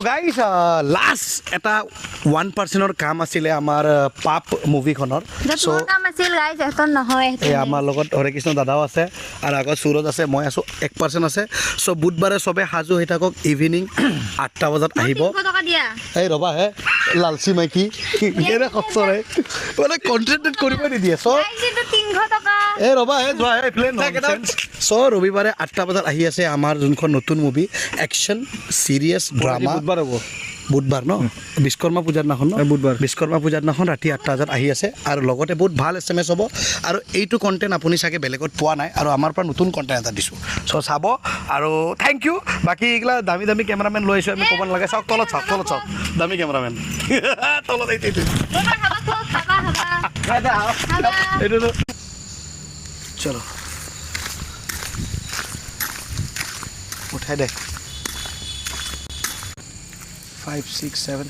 guys last এটা 1%ৰ কাম আছিলে আমাৰ পাপ মুভিখনৰ চ' এই আমাৰ লগত হৰে কৃষ্ণ দাদাও আছে আৰু আগত সুৰজ আছে মই আছোঁ 1% আছে চ' বুধবাৰে চবে সাজু হৈ থাকক ইভিনিং 8টা বজাত আহিব এই ৰ'বা হে লালচি মাইকী কেনে খচৰে মানে কনচেনট্ৰেট কৰিব নিদিয়ে চ' এই ৰ'বা হে যোৱা হে প্লেন চ' ৰবিবাৰে 8টা বজাত আহি আছে আমাৰ যোনখন নতুন মুভি একশ্যন চিৰিয়াছ ড্ৰামা বুধবাৰ ন বিশ্বকৰ্মা পূজাৰ দিনাখন বিশ্বকৰ্মা পূজাৰ দিনাখন ৰাতি 8টা বজাত আহি আছে আৰু লগতে বহুত ভাল SMS হ'ব আৰু এইটো কণ্টেণ্ট আপুনি চাগে বেলেগত পোৱা নাই আৰু আমাৰ পৰা নতুন কণ্টেণ্ট এটা দিছোঁ চ' চাব আৰু থেংক ইউ বাকী এইগিলা দামী দামী কেমেৰামেন লৈ আহিছোঁ আমি ক'ব নালাগে চাওক তলত চাওক দামী কেমেৰামেন তলত এইটো চলো উঠাই দে 5, 6, 7